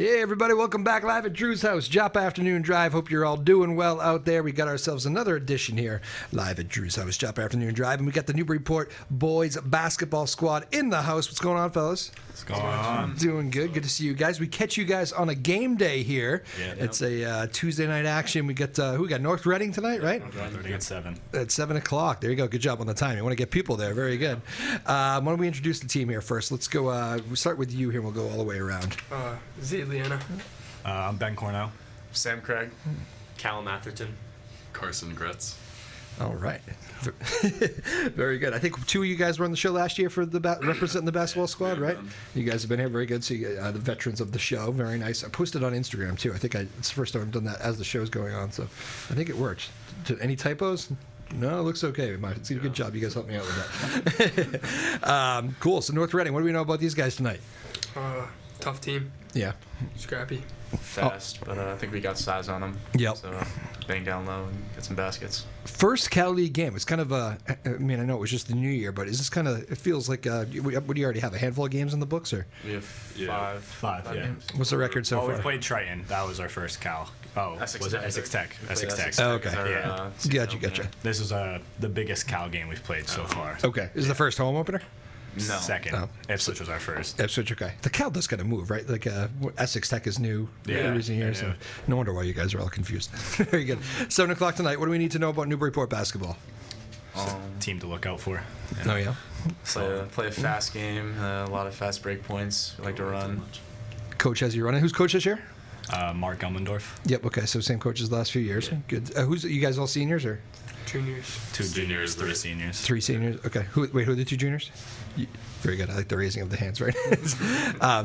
Hey everybody, welcome back live at Drew's house, Joppa Afternoon Drive. Hope you're all doing well out there. We got ourselves another edition here live at Drew's house, Joppa Afternoon Drive, and we got the Newburyport boys basketball squad in the house. What's going on, fellas? What's going on? Doing good. Good to see you guys. We catch you guys on a game day here. Yeah, it's a Tuesday night action. We got we got North Reading tonight, right? North Reading at 7. At 7 o'clock. There you go. Good job on the time. You want to get people there. Very good. Why don't we introduce the team here first? Let's go. We'll start with you here. And we'll go all the way around. Liana. I'm Ben Cornell. Sam Craig. Callum Atherton. Carson Gretz. All right. Very good. I think two of you guys were on the show last year for the representing the basketball squad, right? You guys have been here. Very good. So you, the veterans of the show. Very nice. I posted on Instagram, too. I think it's the first time I've done that as the show's going on. So I think it worked. Any typos? No, it looks okay. It's a good job. You guys helped me out with that. Cool. So North Reading, what do we know about these guys tonight? Tough team. Yeah. Scrappy. Fast, but I think we got size on them. Yep. So bang down low and get some baskets. First Cal League game. It's kind of I mean, I know it was just the new year, but is this kind of, it feels like, what do you already have, a handful of games in the books, or? We have five Yeah. games. What's the record so We far? played Triton. That was our first Cal. Oh, Essex was it Tech. Essex Tech? Essex Tech. Oh, okay. Yeah. Gotcha. This was the biggest Cal game we've played so far. Okay. Is it the first home opener? No. Second. Oh. Ipswich was our first. Ipswich, okay. The Cal does kind of move, right? Like Essex Tech is new Yeah, recent years, so no wonder why you guys are all confused. Very good. 7 o'clock tonight. What do we need to know about Newburyport basketball? Team to look out for. Oh, yeah? Play a fast game, a lot of fast break points. We like to run. Coach has you running. Who's coach this year? Mark Elmendorf. Yep, okay. So same coach as the last few years. Yeah. Good. You guys all seniors, or? Juniors. 2 juniors, 3 seniors. 3 seniors. Okay. Who are the 2 juniors? Very good. I like the raising of the hands, right?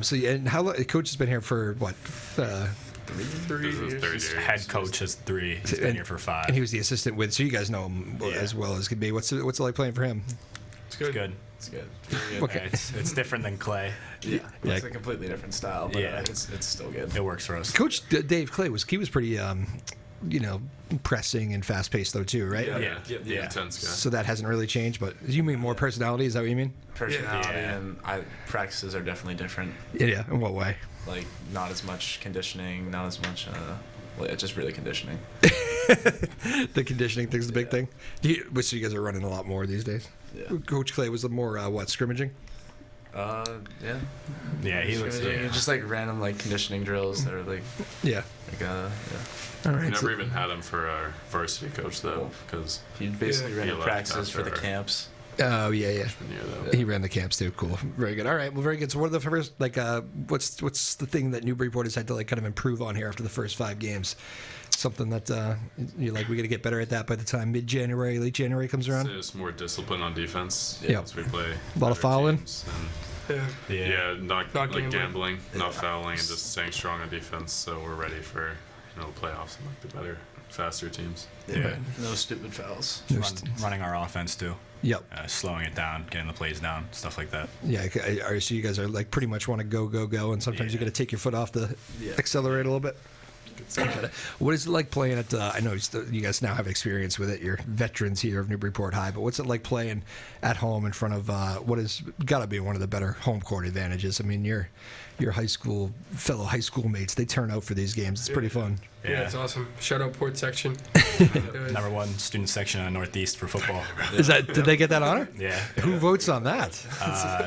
So, yeah, and how long? Coach has been here for what? 3 years. His head coach has 3. He's been here for 5. And he was the assistant with. So you guys know him as well as could be. What's it like playing for him? It's good. Good. It's good. Okay. Yeah, it's different than Clay. Yeah. Yeah. It's a completely different style, but it's still good. It works for us. Coach Dave Clay was pretty, pressing and fast paced though too, right? Yeah. Intense guy. So that hasn't really changed. But you mean more personality? Is that what you mean? Personality Yeah. and practices are definitely different. Yeah. In what way? Like not as much conditioning, not as much. Just really conditioning. The conditioning thing's the big thing. So you guys are running a lot more these days. Yeah. Coach Clay was the more scrimmaging. Yeah. Yeah, he looks. Just like random like conditioning drills that are like Yeah. All right. We never even had him for our varsity coach though, because he basically ran He the left practices for the after our- camps. Oh yeah. year though. He ran the camps too. Cool. Very good. All right. Well, very good. So what are the first what's the thing that Newburyport has had to kind of improve on here after the first 5 games? Something that you're like, we got to get better at that by the time mid-January, late January comes around. So just more discipline on defense. Yeah. As we play A lot of better fouling? teams and Yeah. not Not like gambling. gambling, not fouling, and just staying strong on defense. So we're ready for the playoffs and like the better, faster teams. Yeah. No stupid fouls. Running our offense too. Yep. Slowing it down, getting the plays down, stuff like that. Yeah. So you guys are like pretty much want to go, and sometimes you got to take your foot off the accelerator a little bit. What is it like playing at? I know you guys now have experience with it. You're veterans here of Newburyport High, but what's it like playing at home in front of what has got to be one of the better home court advantages? I mean, your fellow high school mates, they turn out for these games. It's pretty fun. Yeah, it's awesome. Shout out Port section. Number 1 student section in the Northeast for football. Did they get that honor? Yeah. Who votes on that?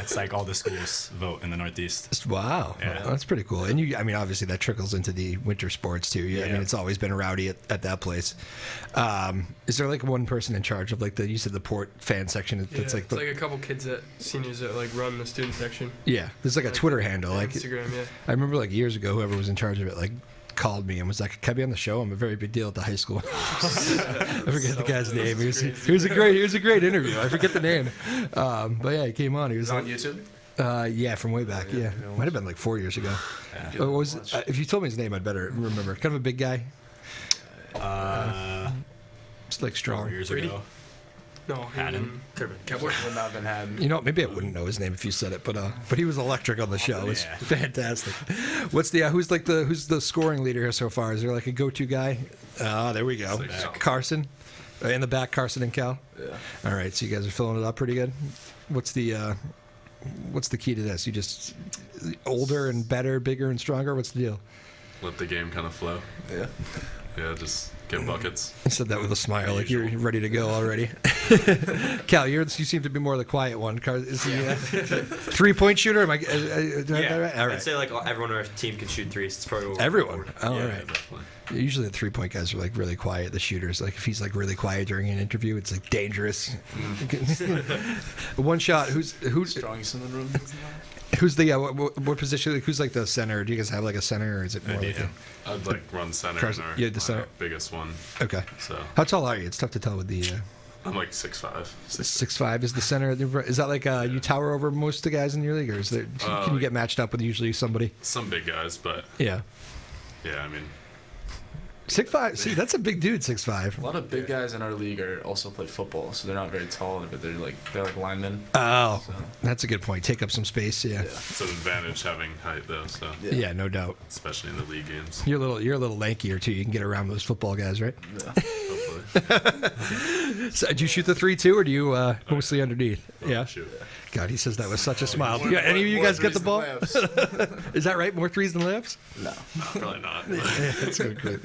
It's like all the schools vote in the Northeast. Wow. Yeah. That's pretty cool. And obviously that trickles into the winter sports too. Yeah. I mean, it's always been rowdy at that place. Is there like one person in charge of you said the Port fan section? It's like a couple kids seniors that like run the student section. Yeah. There's like a Twitter handle. Instagram, yeah. I remember years ago, whoever was in charge of it, called me and was like, "Can I be on the show? I'm a very big deal at the high school." I forget the guy's name. He was a great interview. I forget the name. But yeah, he came on. He was on YouTube? Yeah, from way back. Yeah. Might have been like 4 years ago. If you told me his name, I'd better remember. Kind of a big guy. It's like strong. 4 years Brady? ago. No, Haddon. Kepler. Would not have been had. Maybe I wouldn't know his name if you said it, but he was electric on the show. It's Yeah. fantastic. What's who's the scoring leader here so far? Is there like a go-to guy? There we go. Carson. In the back, Carson and Cal. Yeah. All right, so you guys are filling it up pretty good. What's the What's the key to this? You just older and better, bigger and stronger? What's the deal? Let the game kind of flow. Yeah. Yeah, just get buckets. I said that with a smile, like you're ready to go already. Cal, you seem to be more the quiet one. Is he a 3-point shooter? Am I? Do I have that right? All right. I'd say like everyone on our team can shoot threes. It's probably what we're Everyone. going Oh, for. all Yeah. right. Definitely. Usually the 3-point guys are like really quiet. The shooters, like if he's like really quiet during an interview, it's like dangerous. One shot. Who's Strongest in the room. who's the what position? Who's like the center? Do you guys have like a center, or is it more like I'd like run center Carson- in our yeah, the center. biggest one. okay? So How tall are you? It's tough to tell with the I'm like 6'5". 6'5" is the center. Is that like you tower over most of the guys in your league, or is there? Can you get matched up with usually somebody? Some big guys, but Yeah. yeah, I mean, 6'5". See, that's a big dude. 6'5". A lot of big guys in our league are also play football, so they're not very tall, but they're like linemen. Oh, So, that's a good point. Take up some space. Yeah. it's an advantage having height though. So Yeah, no doubt. especially in the league games, You're a little lankier too. You can get around those football guys, right? yeah. hopefully. So, do you shoot the 3 too, or do you mostly underneath? Yeah. Shoot. God, he says that with such a smile. Do any of you guys get the ball? Is that right? More threes than layups? No. Probably not. That's so good.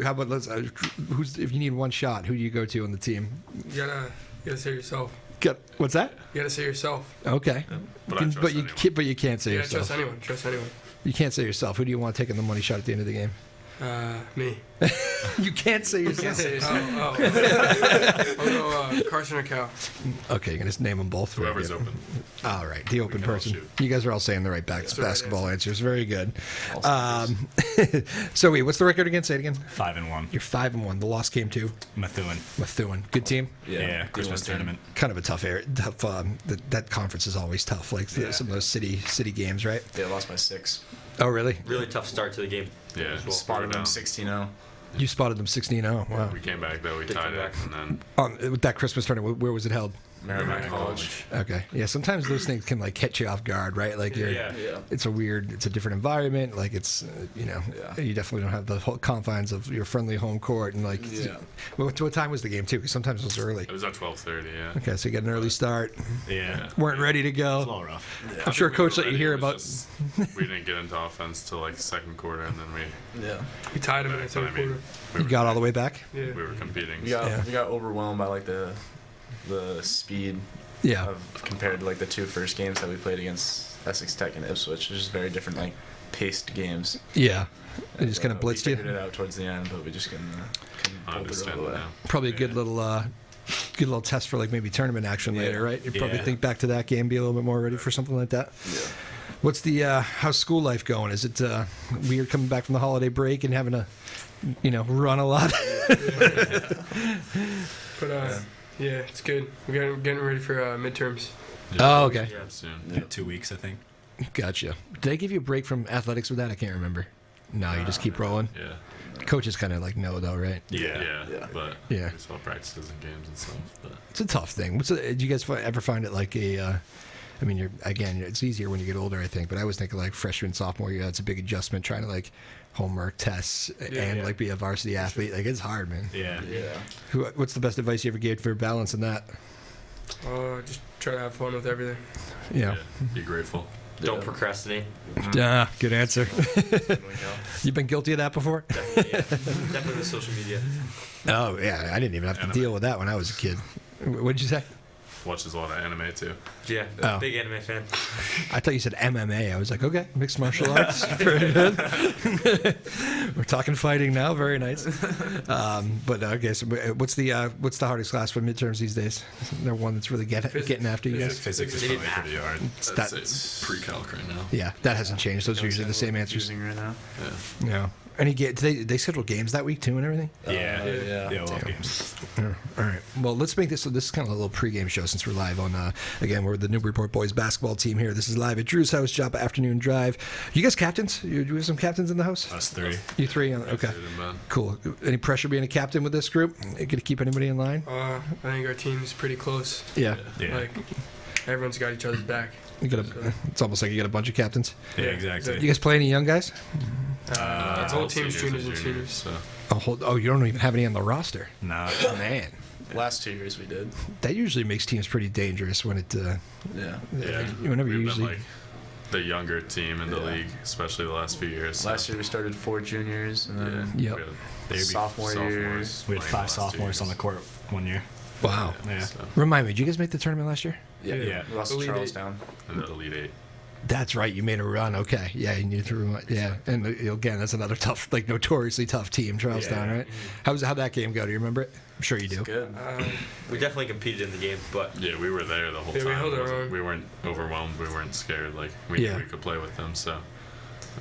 How about who's if you need one shot, who do you go to on the team? You gotta say yourself. What's that? You gotta say yourself. Okay. But I trust anyone. But you can't say Yeah, yourself. trust anyone. Trust anyone. You can't say yourself. Who do you want taking the money shot at the end of the game? Me. You can't say Can't yourself. say yourself. Oh. I'll go Carson or Cal. Okay, you're gonna just name them both. Whoever's Yeah. open. All right, the open can all person. shoot. You guys are all saying the right basketball answers. Very good. Also So wait, what's the record again? Say it again. 5-1. You're 5-1. The loss came to Methuen. Methuen. Good team. Yeah, Christmas D1 tournament. Kind of a tough area. That conference is always tough. Like some of those city games, right? They lost by 6. Oh, really? Really tough start to the game. Yeah, as well. Spotted we're them down. 16-0. You spotted them 16-0. Wow. We came back though. We They tied came it, back. and then With that Christmas tournament, where was it held? Merrimack College. Okay. Yeah. Sometimes those things can like catch you off guard, right? Like you're. Yeah. Yeah. It's a different environment. Like it's, Yeah. you definitely don't have the whole confines of your friendly home court. And like, Yeah. what time was the game too? Because sometimes it was early. it was at 12:30. Yeah. Okay, so you get an early start. Yeah. Weren't ready to It's a go. little rough. I'm sure We coach were let you ready, hear it about. was just- we didn't get into offense till like the second quarter, and then Yeah. We tied him in the But, I third mean, quarter. You got all the way back. Yeah. we were competing. We so- got Yeah. we got overwhelmed by like the speed Yeah. of compared to like the 2 first games that we played against Essex Tech and Ipswich. It's just very different like paced games. Yeah. They just And, kind of blitzed we you. figured it out towards the end, but we just couldn't I pull the understand road it away. now. Probably a good little test for like maybe tournament action Yeah. later, right? You probably Yeah. think back to that game, be a little bit more ready for something like that. Yeah. What's the how's school life going? Is it weird coming back from the holiday break and having to, run a lot? But yeah, it's good. We're getting ready for midterms. Oh, okay. Yeah. Soon. Yeah, 2 weeks, I think. Gotcha. Did they give you a break from athletics with that? I can't remember. No, you just keep rolling. Yeah. Coaches kind of like know though, right? Yeah. Yeah. But Yeah. we saw practices and games and stuff. But It's a tough thing. Do you guys ever find it like a? I mean, it's easier when you get older, I think. But I was thinking like freshman, sophomore year, it's a big adjustment trying to like homework, tests, and Yeah. like be a varsity athlete. Like it's hard, man. Yeah. Yeah. What's the best advice you ever gave for balancing that? Just try to have fun with everything. Yeah. be grateful. Don't procrastinate. Good answer. Good one, Cal. You've been guilty of that before? Definitely, yeah. Definitely the social media. Oh yeah, I didn't even have to deal with that when I was a kid. What did you say? Watches a lot of anime too. Yeah, Oh. big anime fan. I thought you said MMA. I was like, okay, mixed martial arts, very good. We're talking fighting now, very nice. But okay, so what's the hardest class for midterms these days? Is there one that's really getting after you guys? Physics is They probably did pretty hard. It's pre-calc right now. Yeah, that hasn't changed. Those are usually the same answers. Using right now. Yeah. Yeah. Any they schedule games that week too and everything? Yeah. yeah. Yeah, all games. Yeah. All right. Well, let's make this. So this is kind of a little pregame show since we're live on. Again, we're the Newburyport boys basketball team here. This is live at Drew's house, Joppa Afternoon Drive. You guys captains? You have some captains in the house? Us 3. You three? Okay. Cool. Any pressure being a captain with this group? Going to keep anybody in line? I think our team's pretty close. Yeah. Yeah. Like everyone's got each other's back. It's almost like you got a bunch of captains. Yeah, exactly. You guys play any young guys? The whole team's juniors and seniors. So Oh, you don't even have any on the roster. Nah. Man, Last 2 years we did. That usually makes teams pretty dangerous when it. Yeah. Yeah. Whenever you We've usually. been like the younger team in the Yeah. league, especially the last few years. so- Last year we started 4 juniors and Yeah. then Yep. We had They'd be sophomore year. sophomores We had playing 5 the last 2 sophomores on the years. court one year. Wow. Yeah. So, Remind me, did you guys make the tournament last year? Yeah. We lost to Elite Eight. Charlestown. and the Elite Eight. That's right. You made a run. Okay. Yeah, you needed to remind. Yeah, and again, that's another tough, like notoriously tough team, Charlestown, Yeah. right? How'd that game go? Do you remember it? I'm sure you do. It's good. We definitely competed in the game, but Yeah, we were there the whole Yeah, we time. held It our wasn't- own. We weren't overwhelmed. We weren't scared. Like we knew Yeah. we could play with them. So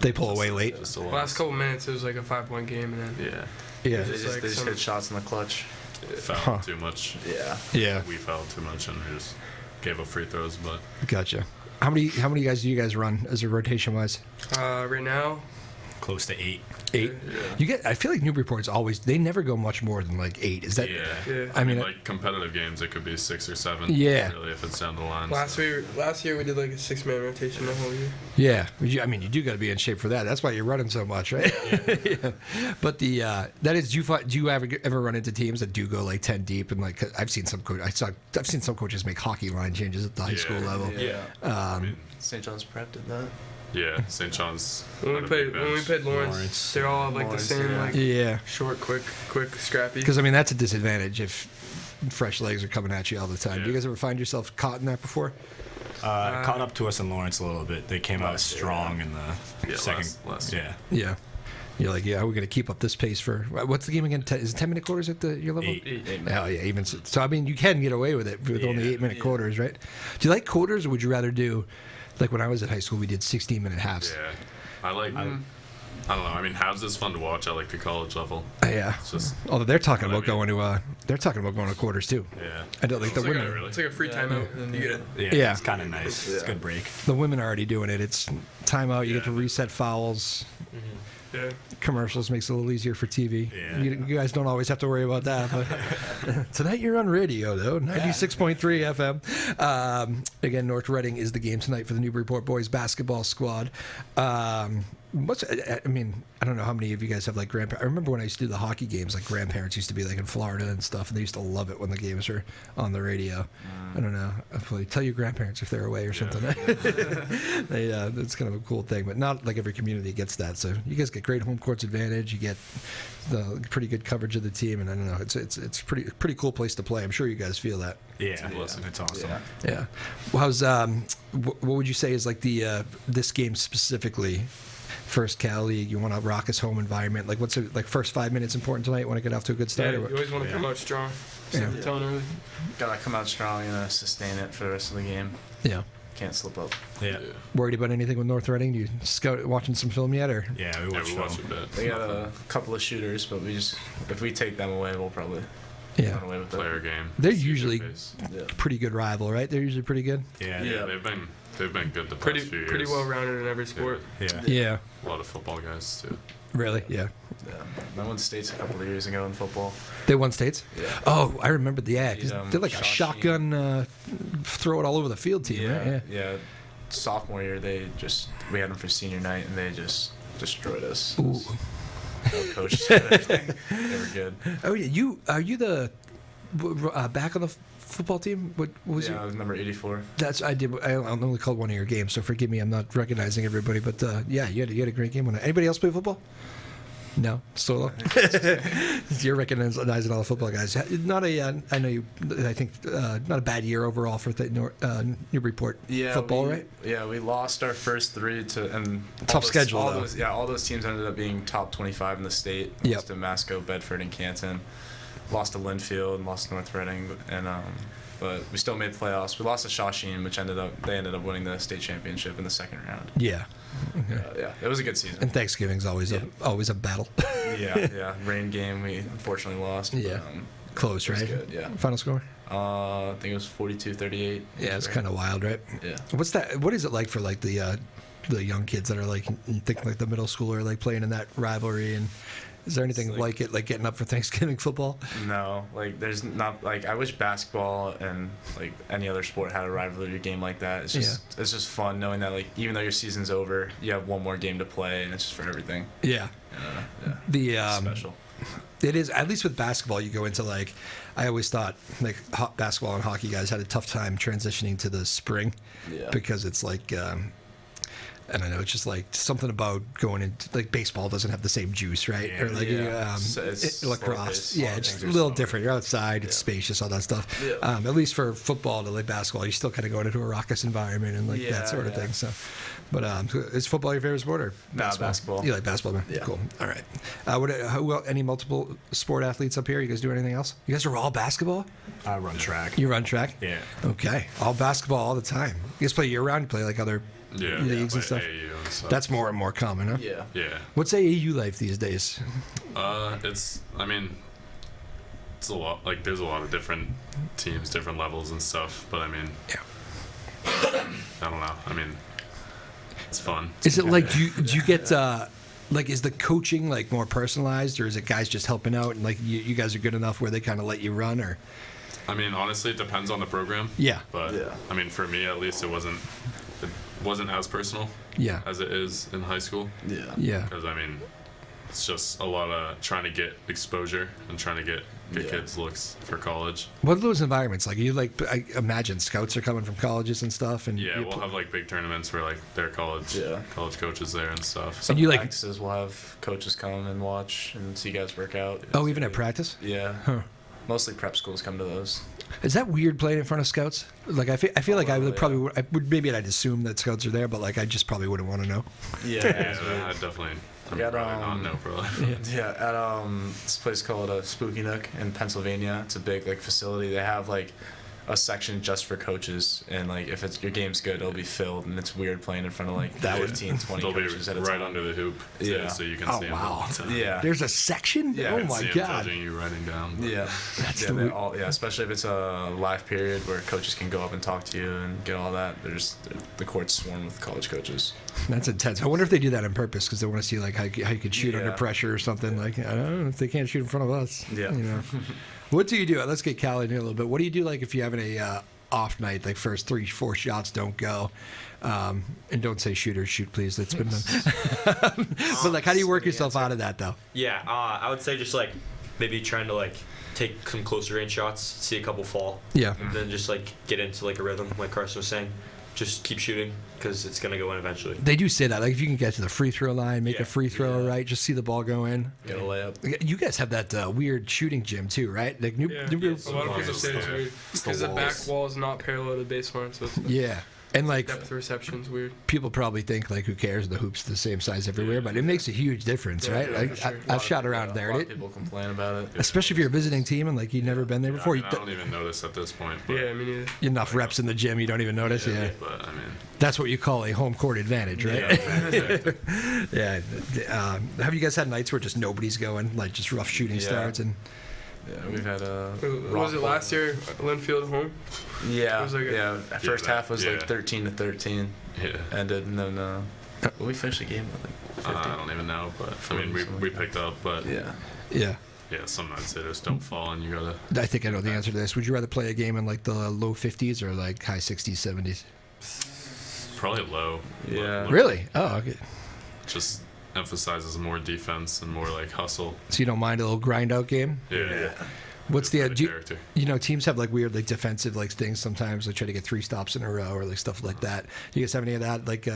They pull away late. Just a Last loss. couple minutes, it was like a 5-point game, and then Yeah, Yeah. They It's just, like they just some- hit shots in the clutch. fouled too much. Yeah. Yeah. We fouled too much, and we just gave up free throws. But Gotcha. How many guys do you guys run as a rotation wise? right now, Close to 8. 8. You get. I feel like Newburyport's always. They never go much more than like 8. Is that? yeah, Yeah. I mean, like competitive games, it could be 6 or 7. Yeah. really, if it's down the line. last so. year we did like a 6-man rotation the whole year. yeah. I mean, you do got to be in shape for that. That's why you're running so much, right? Yeah. But the that is. Do you ever run into teams that do go like 10 deep and like? 'Cause I've seen some I've seen some coaches make hockey line changes at the high Yeah. school level. Yeah. I mean, St. John's Prep did that. yeah, St. John's. When had we a played big when we bench. played Lawrence, Lawrence. they're all like Lawrence, the same, yeah. like Yeah. short, quick, scrappy. Because I mean that's a disadvantage if fresh legs are coming at you all the time. Do you Yeah. guys ever find yourself caught in that before? Caught up to us in Lawrence a little bit. They came out Last year, strong in the Yeah, second. last yeah. Yeah. You're like, yeah, we're going to keep up this pace for what's the game again? Is it 10-minute quarters at your level? 8. Oh yeah, even so. I mean, you can get away with it with only Yeah. 8-minute quarters, right? Do you like quarters, or would you rather do, like when I was at high school, we did 16-minute halves? Yeah, I like. I don't know. I mean, halves is fun to watch. I like the college level. Yeah. It's just Although they're talking What I about going to quarters too. yeah. I don't like the It's like women. a really- It's like a free timeout. You get it. Yeah. Yeah. It's kind of nice. It's a good break. The women are already doing it. It's timeout. You get to Yeah. reset fouls. Yeah. Commercials makes it a little easier for TV. Yeah. You guys don't always have to worry about that. But tonight you're on radio, though, 96.3 FM. Again, North Reading is the game tonight for the Newburyport boys basketball squad. I mean, I don't know how many of you guys have like grandparents. I remember when I used to do the hockey games, like grandparents used to be like in Florida and stuff, and they used to love it when the games were on the radio. I don't know. Hopefully, tell your grandparents if they're away or something. That's kind of a cool thing, but not like every community gets that. So you guys get great home courts advantage. You get the pretty good coverage of the team, and I don't know. It's pretty cool place to play. I'm sure you guys feel that. Yeah. blessing. It's awesome. Yeah. Yeah. Well, how's what would you say is like the this game specifically? First Cal League, you want a raucous home environment. Like, what's it, like first 5 minutes important tonight? Want to get off to a good Yeah, start? you or what? always want to come out strong. Set Yeah. the tone early. Gotta come out strong and sustain it for the rest of the game. Yeah. Can't slip up. Yeah. Worried about anything with North Reading? You scout watching some film yet, or Yeah. We Yeah, watched we watched a film. bit. They got a couple of shooters, but if we take them away, we'll probably yeah, run away with Player it. game. They're See their usually- face. Yeah. pretty good rival, right? They're usually pretty good. Yeah. Yeah, Yeah. they've been good the past Pretty few years. pretty well rounded in every sport. Yeah. Yeah. A lot of football guys too. Really? Yeah. Yeah. I won states a couple of years ago in football. They won states. Yeah. Oh, I remember the ad. Beat, They're like a Shawshene. shotgun, throw it all over the field team, right? Yeah. Yeah. Sophomore year, we had them for senior night, and they just destroyed us. Ooh. Well coached and everything. They were good. Oh yeah. Are you the back on the football team? What was Yeah, I your? was number 84. That's I did. I only called one of your games, so forgive me. I'm not recognizing everybody, but yeah, you had a great game. Anybody else play football? No, solo. You're recognizing all the football guys. Not a. I know you. I think not a bad year overall for the Newburyport football, right? Yeah, we lost our first 3 to and Tough schedule, all though. all those teams ended up being top 25 in the state. Yep. Lost to Masco, Bedford, and Canton. Lost to Linfield, and lost to North Reading, and but we still made the playoffs. We lost to Shawshene, which ended up winning the state championship in the second round. Yeah. Okay. Yeah, it was a good season. And Thanksgiving's always a battle. yeah. Rain game, we unfortunately lost. Yeah. But, Close, it was right? good, yeah. Final score. I think it was 42-38. Yeah, it's kind of wild, right? Yeah. What's that? What is it like for like the young kids that are like you think like the middle schooler like playing in that rivalry? And is there anything It's like it like getting up for Thanksgiving football? No, like there's not like I wish basketball and like any other sport had a rivalry game like that. It's just fun knowing that like even though your season's over, you have one more game to play and it's just for everything. Yeah. Yeah. The Special. It is, at least with basketball, you go into like, I always thought like basketball and hockey guys had a tough time transitioning to the spring because it's like, I don't know, it's just like something about going into like baseball doesn't have the same juice, right? Yeah. Or like It's lacrosse. slow-paced. Yeah, it's just a Things are little slower. different. You're outside, it's spacious, all that stuff. Yeah. At least for football to like basketball, you still kind of go into a raucous environment and like that sort of thing. So, but is football your favorite sport or basketball. You like basketball, man? Yeah. Cool. All right. Any multiple sport athletes up here? You guys do anything else? You guys are all basketball? I run track. You run track? Yeah. Okay. All basketball all the time. You guys play year round? You play like other leagues and stuff? AAU and stuff. That's more and more common, huh? Yeah. Yeah. What's AAU life these days? It's a lot. Like, there's a lot of different teams, different levels and stuff. But I mean, I don't know. I mean, it's fun. Is it like do you get like is the coaching like more personalized, or is it guys just helping out and like you guys are good enough where they kind of let you run, or? I mean, honestly, it depends on the program. Yeah. But I mean, for me at least, it wasn't as personal Yeah. as it is in high school. Yeah. Yeah. Because I mean, it's just a lot of trying to get exposure and trying to get kids looks for college. What are those environments like? You like I imagine scouts are coming from colleges and stuff, and Yeah, we'll have like big tournaments where like their college coaches there and stuff. Some And you, like- practices we'll have coaches come and watch and see guys work out. oh, even at practice. Yeah. Huh. Mostly prep schools come to those. Is that weird playing in front of scouts? Like I feel like I would Yeah. probably I would maybe I'd assume that scouts are there, but like I just probably wouldn't want to know. Yeah. Yeah, I definitely. I'm got, rather not know, probably. Yeah, at this place called Spooky Nook in Pennsylvania. It's a big like facility. They have like a section just for coaches, and like if it's your game's good, it'll be filled, and it's weird playing in front of like 15, 20 They'll be coaches at a right time. under the hoop, too, Yeah. so you can Oh see them wow! all the time. Yeah. There's a section. Yeah, Oh I my See 'em god! judging you writing down. but- Yeah, That's yeah, the they weird- all, yeah. Especially if it's a live period where coaches can go up and talk to you and get all that. The court's swarm with college coaches. That's intense. I wonder if they do that on purpose because they want to see like how you could shoot under Yeah. pressure or something. Like I don't know if they can't shoot in front of us. Yeah. You know. What do you do? Let's get Callie in here a little bit. What do you do like if you have a off night, like first 3-4 shots don't go, and don't say shoot please. That's been done. But like, how do you work yourself out of that though? Yeah, I would say just like maybe trying to like take some closer range shots, see a couple fall, Yeah. and then just like get into like a rhythm, like Carson was saying. Just keep shooting because it's gonna go in eventually. They do say that. Like if you can get to the free throw line, make Yeah. a free throw, right? Just see the ball go in. Get a layup. You guys have that weird shooting gym too, right? Like Yeah. Newburyport. A lot of people say it's Yeah. weird because the back wall is not parallel to the baseline, so it's Yeah. And like depth reception's weird. people probably think like who cares, the hoop's the same size everywhere, but it makes a huge difference, Yeah, right? yeah, Like for sure. I've shot around A there. lot It, of people complain about it. especially if you're a visiting team and like you've never been there Yeah, before. I mean, I don't even notice at this point. But, Yeah, I mean, either. Enough reps in the gym, you don't even notice. Yeah. But I mean, That's what you call a home court advantage, right? exactly. Yeah. Have you guys had nights where just nobody's going, like just rough shooting Yeah. starts and Yeah, we've had a. Was it last year, Linfield home? Yeah, It was like a- yeah. First that- half was yeah. like 13-13 yeah. ended, and then we finished the game with like 50. I don't even know, but I mean, we picked up, but Yeah. yeah? some nights they just don't fall, and you gotta. I think I know the answer to this. Would you rather play a game in like the low 50s or like high 60s, 70s? Probably low. but Yeah. low. Really? Oh, okay. Just emphasizes more defense and more like hustle. So you don't mind a little grind out game? Yeah. What's the For do you, character? you know, teams have like weird like defensive like things sometimes. They try to get 3 stops in a row or like stuff like that. Do you guys have any of that? Like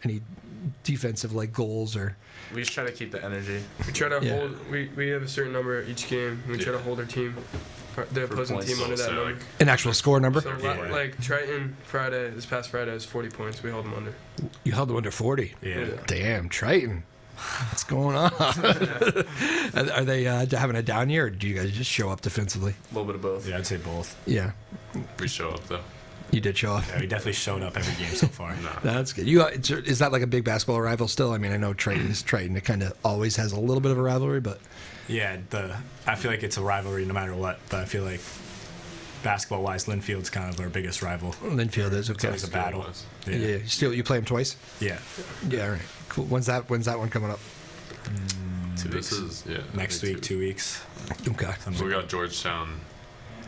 any defensive like goals or? We just try to keep the energy. We try to Yeah. hold. We have a certain number each game. We try to hold our team, the opposing points. team under that So, number. like, An actual score number? So like Triton Friday, this past Friday was 40 points. We held them under. You held them under 40. Yeah. Damn, Triton. What's going on? Are they having a down year, or do you guys just show up defensively? A little bit of both. Yeah, I'd say both. Yeah, we show up though. you did show up. Yeah, we definitely showed up every game so far. Nah. That's good. Is that like a big basketball rival still? I mean, I know Triton's Triton. It kind of always has a little bit of a rivalry, but Yeah, I feel like it's a rivalry no matter what, but I feel like basketball-wise, Linfield's kind of our biggest rival. Linfield is It's okay. always a battle. Yeah. Yeah. You play them twice? Yeah. Yeah. All right. Cool. When's that one coming up? This is I Next think week, 2 weeks. Okay. So we got Georgetown.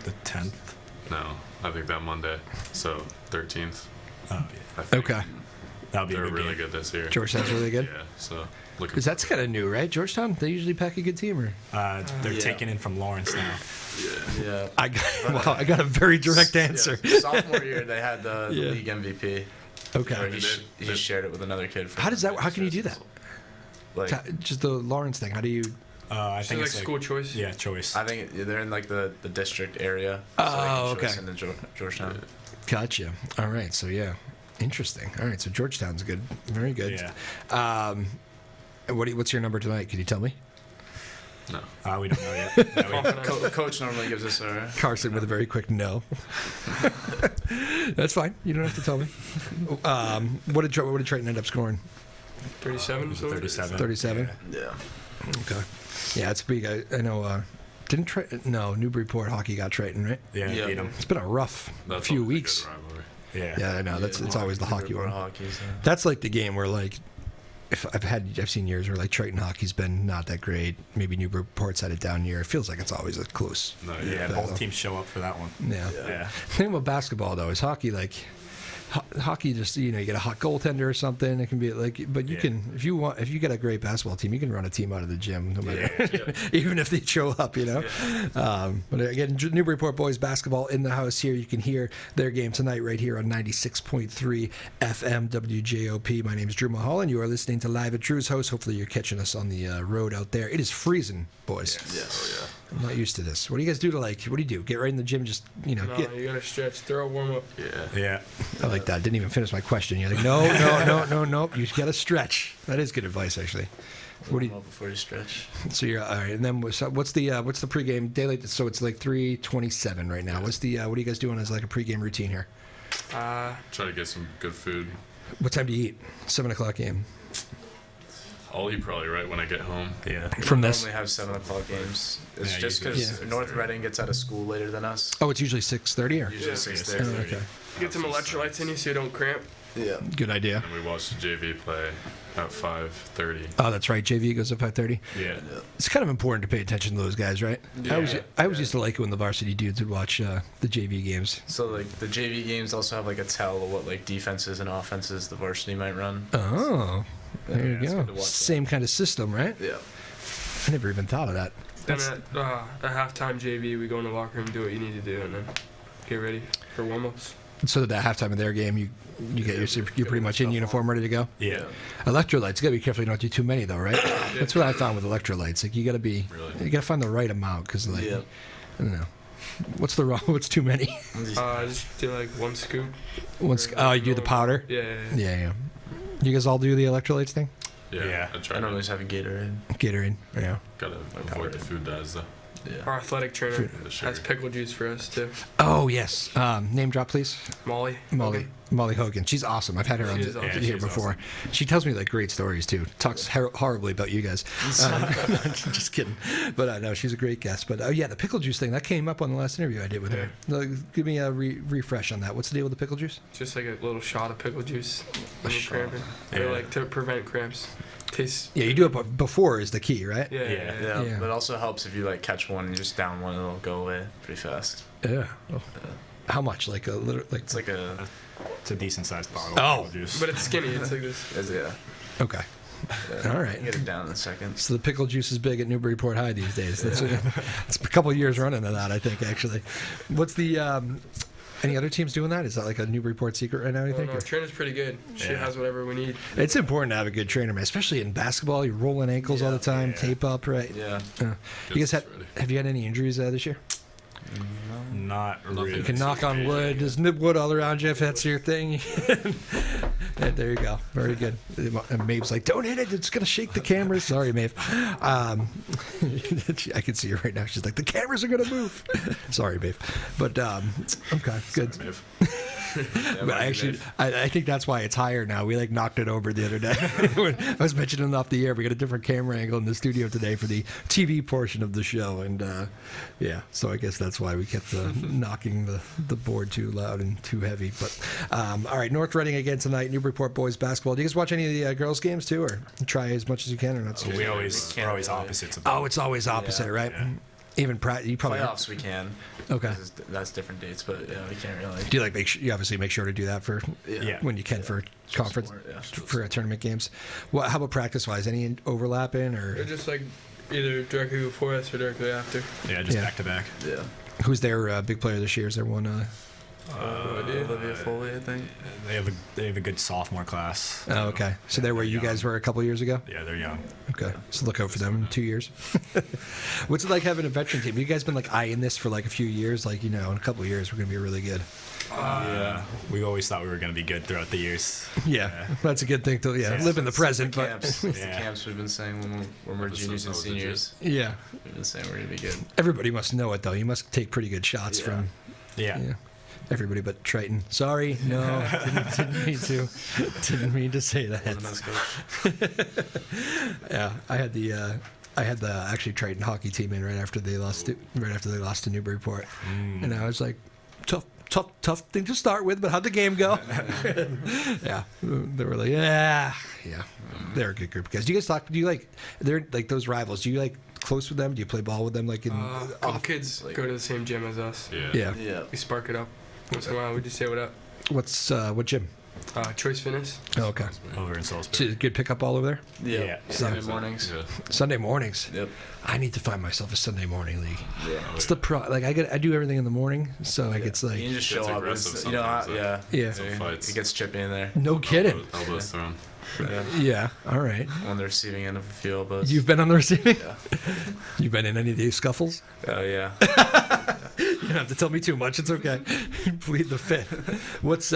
The 10th. No, I think that Monday. So 13th. Oh, yeah. I think. Okay. That'll be a They're good really game. good this year. Georgetown's really good. Yeah, so looking. Because that's kind of new, right? Georgetown, they usually pack a good team, or They're Yeah. taking in from Lawrence now. Yeah. I got a very direct answer. Yeah. Sophomore year, they had the Yeah. league MVP. Okay. Where he shared it with another kid. From How does that? How can you do that? Like, Just the Lawrence thing. How do you? I It's think like it's school choice. Yeah, choice. I think they're in like the district area. Oh, they can choice okay. In the Georgetown. Gotcha. All right. So yeah, interesting. All right. So Georgetown's good. Very good. Yeah. What's your number tonight? Can you tell me? No. We don't know yet. No, Coach normally gives us our. Carson with a very quick no. That's fine. You don't have to tell me. What did Triton end up scoring? 37 or something? 37. 37. Yeah. Okay. Yeah, it's big. I know. Didn't Triton? No, Newburyport hockey got Triton, right? Yeah, Yeah. beat 'em. It's been a rough That's few always a good weeks. rivalry. Yeah. Yeah, I know. It's always the hockey one. Hockey, so. That's like the game where like, if I've seen years where like Triton hockey's been not that great. Maybe Newburyport's had it down year. It feels like it's always a close. No, Yeah, Yeah. both teams show up for that one. Yeah. Yeah. The thing about basketball though is hockey like. Hockey just you get a hot goaltender or something. It can be like, but you Yeah. can if you get a great basketball team, you can run a team out of the gym no matter, Yeah. even if they show up. But again, Newburyport boys basketball in the house here. You can hear their game tonight right here on 96.3 FM WJOP. My name is Drew Moholland. You are listening to Live at Drew's House. Hopefully, you're catching us on the road out there. It is freezing, boys. Yes. I'm not used to this. What do you guys do to what do you do? Get right in the gym, just No, get. you gotta stretch, throw a warm up. Yeah. Yeah. I like that. Didn't even finish my question. You're like, no. You got to stretch. That is good advice, actually. What do you? Before you stretch. So you're all right. And then what's the pregame daylight? So it's like 3:27 right now. What are you guys doing as like a pregame routine here? Try to get some good food. What time do you eat? 7:00 game. I'll eat probably right when I get home. Yeah. From We this. normally have 7:00 games. It's Yeah, just usually because Yeah. North Reading gets out of school later than us. Oh, it's usually 6:30 or. Usually Yeah. 6:30. Oh, okay. Get some electrolytes in you so you don't cramp. Yeah. Good idea. And we watch the JV play at 5:30. Oh, that's right. JV goes at 5:30. Yeah. It's kind of important to pay attention to those guys, right? I always used to like it when the varsity dudes would watch the JV games. So like the JV games also have like a tell of what like defenses and offenses the varsity might run. Oh, there Yeah, you it's go. good to watch that. Same kind of system, right? Yeah. I never even thought of that. Then at halftime JV, we go in the locker room, do what you need to do, and then get ready for warm ups. So that at halftime of their game, you get you're pretty much in uniform, ready to go. Yeah. Electrolytes, you gotta be careful you don't do too many though, right? That's what I found with electrolytes. Like you Really? gotta find the right amount because like Yeah. I don't know. What's too many? Just do like one scoop. Once you do the powder. Yeah. Yeah. You guys all do the electrolytes thing? Yeah. Yeah. I try I to. normally just have a Gatorade. Gatorade. Yeah. Gotta avoid the food dyes though. Yeah. Our athletic trainer The sugar. has pickle juice for us too. Oh yes. Name drop, please. Molly. Molly Hogan. She's awesome. I've had her on She is awesome. here she's before. She tells me like great stories too. Talks horribly about you guys. Just kidding. But no, she's a great guest. But yeah, the pickle juice thing that came up on the last interview I did with her. Give me a refresh on that. What's the deal with the pickle juice? Just like a little shot of pickle juice when you're shot. cramping. Yeah. Or like to prevent cramps. Tastes. Yeah, you do it before is the key, right? Yeah. Yeah, Yeah. but it also helps if you like catch one and you just down one, it'll go away pretty fast. Yeah. Oh. How much? Like a little? Like It's like a It's a decent sized bottle Oh. of juice. But it's skinny. It's like this. yeah. okay. yeah. All You right. can get it down in a second. So the pickle juice is big at Newburyport High these days. That's it's a couple of years running of that, I think. Actually, what's the? Any other teams doing that? Is that like a Newburyport secret right now? You Oh, think? no, or- trainer's pretty good. She Yeah. has whatever we need. It's important to have a good trainer, man. Especially in basketball, you're rolling ankles all the time, Yeah. tape up, right? Yeah. You guys Gets us ready. have you had any injuries this year? Not really. You can knock on wood. There's wood all around you if that's your thing. Yeah, there you go. Very good. And Maeve's like, don't hit it. It's going to shake the cameras. Sorry, Maeve. I can see her right now. She's like, the cameras are going to move. Sorry, Maeve. But, okay, good. Maybe. But I think that's why it's higher now. We like knocked it over the other day. When I was mentioning it off the air. We got a different camera angle in the studio today for the TV portion of the show, and yeah, so I guess that's why we kept knocking the board too loud and too heavy. But all right, North Reading again tonight. Newburyport boys basketball. Do you guys watch any of the girls' games too, or try as much as you can, or not? So We're always opposites. Of oh, it's always opposite, right? Yeah. Even you probably Playoffs we can. Okay. That's different dates, but yeah, we can't really. Do you like you obviously make sure to do that for Yeah. when you can for conference Support, yeah. for tournament games. Well, how about practice wise? Any overlapping They're or just like either directly before us or directly after. Yeah, just Yeah. back to back. Yeah. who's their big player this year? Is there one? Olivia Foley, I think. They have a good sophomore class. Oh, okay. So they're where you guys were a couple years ago. Yeah, they're young. Okay, so look out for them in 2 years. What's it like having a veteran team? You guys been like eyeing this for like a few years? Like, in a couple of years we're gonna be really good. Yeah, we always thought we were going to be good throughout the years. Yeah, that's a good thing to live in the present. The But camps, it's the Yeah. camps we've been saying when we're juniors and seniors. yeah, We've been saying we're gonna be good. everybody must know it though. You must take pretty good shots Yeah. from Yeah. everybody but Triton. Sorry, no, didn't mean to. Didn't mean to say that. Wasn't us, coach? Yeah, I had the actually Triton hockey team in right after they lost to Newburyport, and I was like, tough thing to start with, but how'd the game go? Yeah, they were like, yeah, they're a good group of guys. Do you guys talk? Do you like? They're like those rivals. Do you like close with them? Do you play ball with them? Like in All kids go to the same gym as us. yeah. Yeah. We spark it up. Once in a while, we just say what up. What gym? Choice Fitness. Oh, okay. Over in Salisbury. So good pickup all over there. Yeah. Sunday mornings. Yeah. Sunday mornings. Yep. I need to find myself a Sunday morning league. Yeah. It's the I do everything in the morning, so like it's like You can just Gets show up. aggressive It's, you know, sometimes, yeah. yeah, Some fights. It gets chippy in there. no kidding. Elbows thrown. Yeah. Yeah, all right. On the receiving end of a few elbows. You've been on the receiving. Yeah. You've been in any of these scuffles? Oh yeah. You don't have to tell me too much. It's okay. Plead the fifth. What's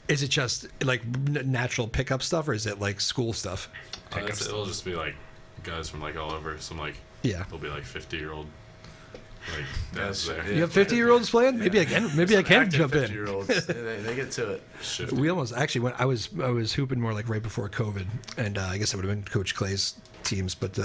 is it just like natural pickup stuff, or is it like school stuff? It'll just be like guys from like all over. Some like Yeah. there'll be like 50-year-old like dads Yeah, there. yeah. You have 50-year-olds playing? Maybe I can. Maybe I can Active jump in. 50-year-olds, they get to it. Shift. We almost actually when I was hooping more like right before COVID, and I guess it would have been Coach Clay's teams, but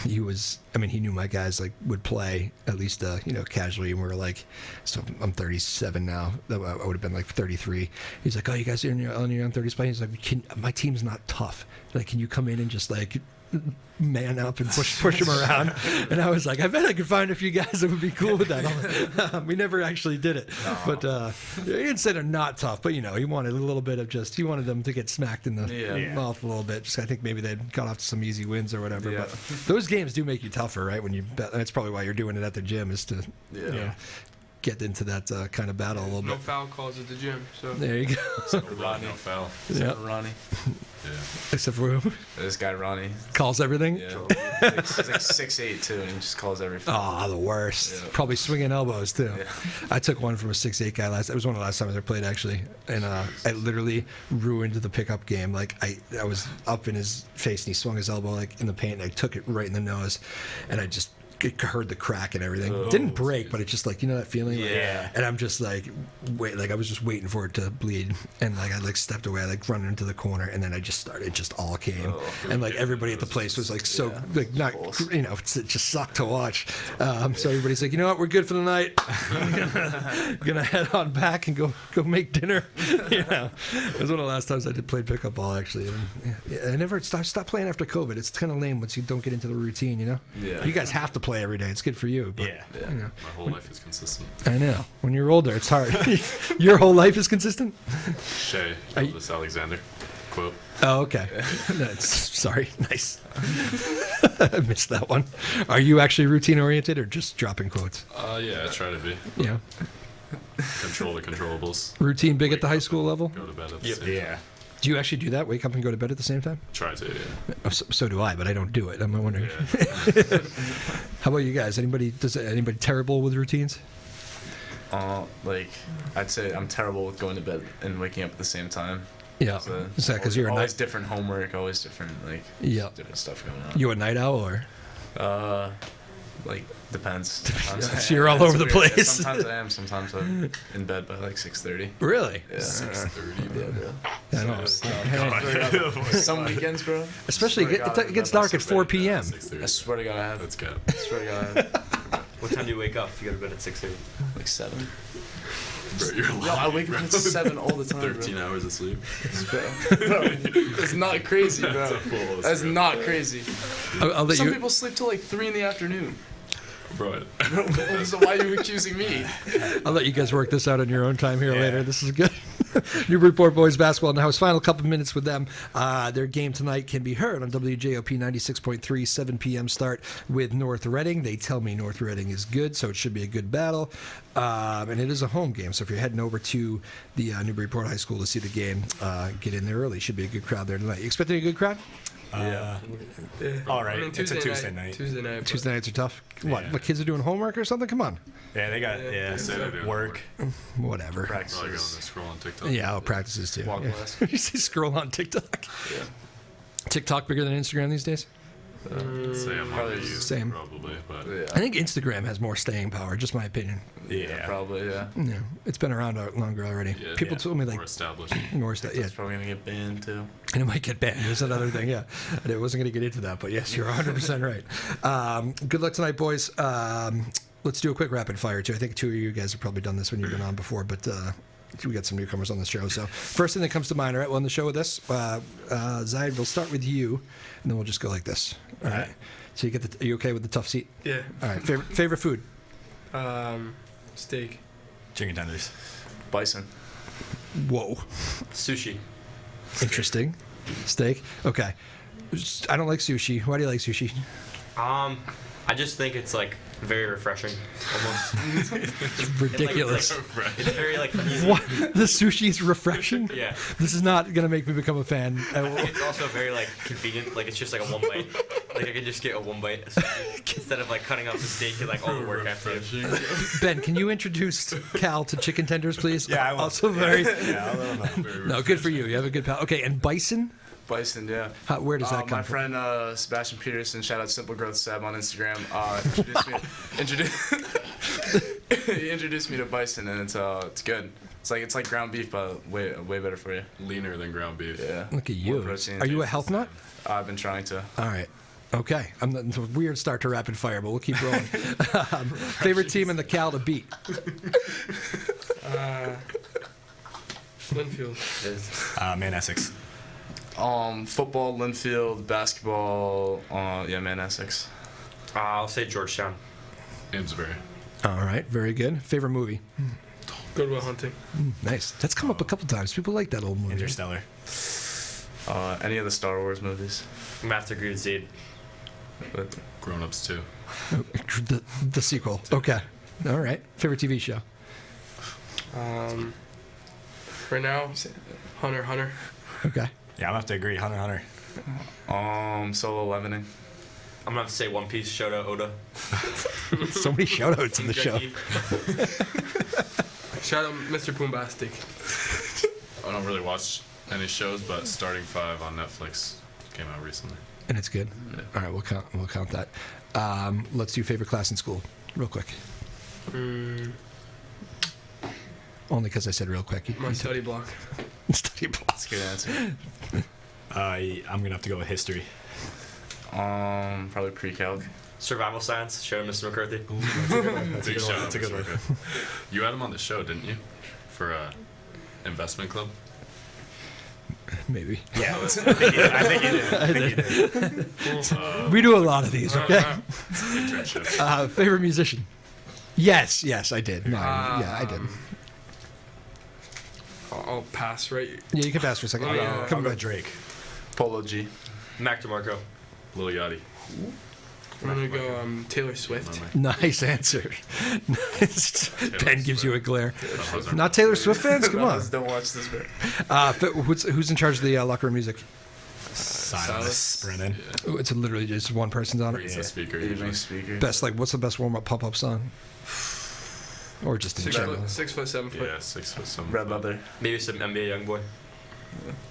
he knew my guys like would play at least casually, and we were like, so I'm 37 now. I would have been like 33. He's like, oh, you guys are on your young 30s playing. He's like, my team's not tough. Like, can you come in and just like man up and push him around? And I was like, I bet I could find a few guys that would be cool with that. We never actually did it, but he didn't say they're not tough, but he wanted a little bit of he wanted them to get smacked in the mouth a little bit. Just I think maybe they'd got off to some easy wins or whatever. Yeah. But those games do make you tougher, right? When you bet, that's probably why you're doing it at the gym, is to get into that kind of battle a little No bit. foul calls at the gym. So There you go. No foul. Yeah. Ronnie. Yeah. Except for who This guy Ronnie. calls everything. Yeah. He's like 6'8" too, and he just calls everything. Oh, the worst. Yeah. Probably swinging elbows too. Yeah. I took one from a 6'8" guy last. It was one of the last times I played actually, and I literally ruined the pickup game. Like I was up in his face and he swung his elbow like in the paint, and I took it right in the nose, and I just heard the crack and everything. Didn't break, but it's just like that feeling. Like, Yeah. And I'm just like I was just waiting for it to bleed, and like I like stepped away, like running into the corner, and then it just all came, and like everybody at the place was like so like not it just sucked to watch. So everybody's like, you know what, we're good for the night. gonna head on back and go make dinner. It was one of the last times I played pickup ball actually. And I never stopped playing after COVID. It's kind of lame once you don't get into the routine. Yeah. You guys have to play every day. It's good for you. But, Yeah. My whole life is consistent. I know. When you're older, it's hard. Your whole life is consistent? Shay, Are you- this Alexander quote. Oh, okay. Sorry. Nice. I missed that one. Are you actually routine oriented or just dropping quotes? Yeah, I try to be. Yeah. Control the controllables. Routine big at the high school level? Go to bed at the Yep. same Yeah. time. Do you actually do that? Wake up and go to bed at the same time? Try to, yeah. Oh, so do I, but I don't do it. I'm wondering. Yeah. How about you guys? Anybody terrible with routines? Like I'd say I'm terrible with going to bed and waking up at the same time. Yeah. So Is that because you're a always night? different homework, always different Yeah. different stuff going on. You a night owl or? Like depends. Sometimes I So you're am. all over It's the weird. place. Sometimes I am. Sometimes I'm in bed by like 6:30. Really? Yeah. 6:30. I know. Some weekends, bro. Especially Swear to God, it gets dark at 4 p.m. 6:30. I swear to God, I have. That's good. I swear to God, I have What time do you wake up if you go to bed at 6 a.m.? like 7. Bro, you're Yo, I wake up at 7 all the time, 13 bro. hours of sleep. That's not crazy, bro. That's a full That's script. not crazy. I'll let Some you. people sleep till like 3 in the afternoon. Bro, So why are you accusing me? I'll let you guys work this out on your own time here later. This is good. Newburyport boys basketball in the house. Final couple minutes with them. Their game tonight can be heard on WJOP 96.3, 7 p.m. start with North Reading. They tell me North Reading is good, so it should be a good battle. And it is a home game, so if you're heading over to the Newburyport High School to see the game, get in there early. Should be a good crowd there tonight. You expecting a good crowd? Yeah. All right. I mean, It's a Tuesday night. Tuesday night. but- Tuesday nights are tough. What? Yeah. My kids are doing homework or something? Come on. Yeah, they got say they're doing work. Whatever. probably going to Practices. scroll on TikTok. Yeah, I'll practices too. Walk Yeah. less. You see scroll on TikTok. TikTok bigger than Instagram these days? I'd say I'm more Probably than you, same. probably, but I think Instagram has more staying power, just my opinion. Yeah. Probably, yeah. Yeah, it's been around longer already. yeah, People told me like more established. more stuff. Yeah, It's probably gonna get banned too. and it might get banned. There's another thing. Yeah, and I wasn't going to get into that, but yes, you're 100% right. Good luck tonight, boys. Let's do a quick rapid fire too. I think two of you guys have probably done this when you've been on before, but we got some newcomers on the show. So first thing that comes to mind, all right, well, on the show with this, Zaid, we'll start with you, and then we'll just go like this. All right. So you get the. Are you okay with the tough seat? Yeah. All right. Favorite food? Steak. Chicken tenders. Bison. Whoa. Sushi. Interesting. Steak. Okay. I don't like sushi. Why do you like sushi? I just think it's like very refreshing, almost. It's ridiculous. It's very like easy. What? The sushi is refreshing? Yeah. This is not going to make me become a fan. It's also very like convenient. Like it's just like a one bite. Like I can just get a one bite of sushi instead of like cutting off the steak and like all the work I have to do. Ben, can you introduce Cal to chicken tenders, please? Yeah, I will. Also very. Yeah, I'll let them know. No, good for you. You have a good pal. Okay, and bison? Bison, yeah. Where does that come My from? friend Sebastian Peterson, shout out Simple Growth Seb on Instagram, he introduced me to bison, and it's good. It's like ground beef, but way better for you. Leaner than ground beef. Yeah. Look at More you. protein. Are you a health nut? I've been trying to. All right. Okay. It's a weird start to rapid fire, but we'll keep rolling. Favorite team in the Cal to beat? Linfield. Man, Essex. Football, Linfield, basketball, man, Essex. I'll say Georgetown. Amesbury. All right. Very good. Favorite movie? Good Will Hunting. Nice. That's come up a couple times. People like that old movie. Interstellar. Any of the Star Wars movies. I'm gonna have to agree with Zaid. But Grown Ups too. The sequel. Okay. All right. Favorite TV show? Right now, Hunter. Okay. Yeah, I'm gonna have to agree. Hunter. Solo leavening. I'm gonna have to say One Piece. Shout out Oda. So many shout outs in the show. Greggy. Shout out Mr. Boombastic. I don't really watch any shows, but Starting 5 on Netflix came out recently. And it's good. All right, we'll count that. Let's do favorite class in school, real quick. Only because I said real quick. My study block. Study block. That's a good answer. I'm gonna have to go with history. Probably pre-calc. Survival science. Shout out Mr. McCarthy. Big shout out. That's a good Mr. one. Rickett. You had him on the show, didn't you? For investment club. Maybe. Yeah, I think he did. We do a lot of these, okay? Internship. Favorite musician? Yes, I did. No, yeah, I did. I'll pass, right? Yeah, you can pass for a second. yeah. Come I'll go back. Drake. Polo G. Mac DeMarco. Lil Yachty. I'm gonna go Taylor Swift. Nice answer. Nice. Ben gives you a glare. Those are- Not Taylor Swift fans? Come on. Don't watch this bit. Who's in charge of the locker room music? Silas Brennan. Oh, it's literally just one person's on He's it. the speaker Evening usually. speaker. Best, what's the best warm-up pump-up song? Or just in general. 6 foot, 7 foot. Yeah, 6 foot some. Red leather. Maybe some NBA YoungBoy.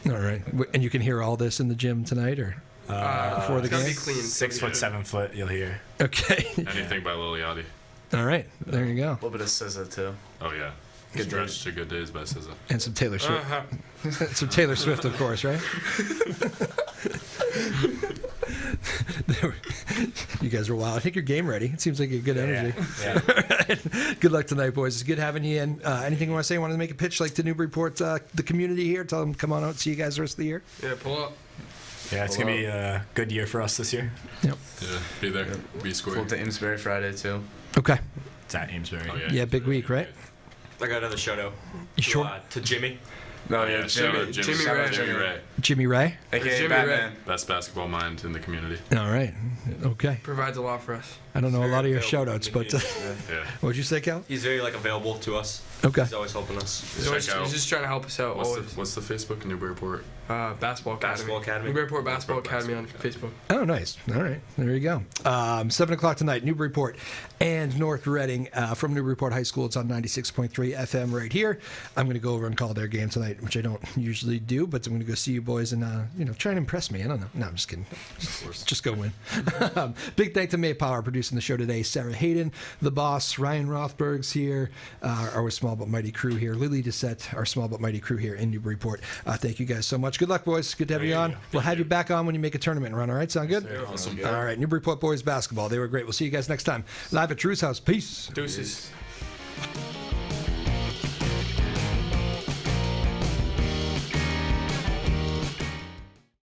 All right. And you can hear all this in the gym tonight, or before the It's gotta game? be clean. 6 foot, 7 foot. You'll hear. Okay. Anything by Lil Yachty. All right. There you go. A little bit of SZA too. Oh yeah. Good Stretch to Good Days by SZA. And some Taylor Swift. Uh-huh. Some Taylor Swift, of course, right? You guys are wild. I think your game ready. It seems like a good energy. Yeah. Good luck tonight, boys. It's good having you in. Anything you want to say? Want to make a pitch like to Newburyport, the community here? Tell them come on out, see you guys the rest of the year. Yeah, pull up. Yeah, it's gonna be a good year for us this year. Yeah, be there, be square. Full to Amesbury Friday too. Okay. It's at Amesbury. Oh, Yeah, big week, right? I got another shout out. You sure? To Jimmy. No, Yeah, shout out Jimmy shout out Ray. Jimmy Ray, Jimmy Ray? AKA Jimmy Batman. best basketball mind in the community. All right. Okay. Provides a lot for us. I don't know a Very lot of your available shout outs, in the but community. Yeah, what'd you say, Cal? He's very available to us. Okay. He's always helping us. Check He's just trying to help us out always. What's the Facebook Newburyport? Basketball Academy. Basketball Academy. Newburyport Basketball Newburyport Academy on Basketball Facebook. Oh, nice. All right. There you go. 7 o'clock tonight, Newburyport and North Reading from Newburyport High School. It's on 96.3 FM right here. I'm going to go over and call their game tonight, which I don't usually do, but I'm going to go see you boys and, try and impress me. I don't know. No, I'm just kidding. Just go win. Big thank to May Power producing the show today. Sarah Hayden, the boss. Ryan Rothberg's here. Our small but mighty crew here. Lily Doucette, our small but mighty crew here in Newburyport. Thank you guys so much. Good luck, boys. Good to have you on. We'll have you back on when you make a tournament run. All right? Sound good? Awesome. All right. Newburyport boys basketball. They were great. We'll see you guys next time. Live at Drew's house. Peace. Deuces.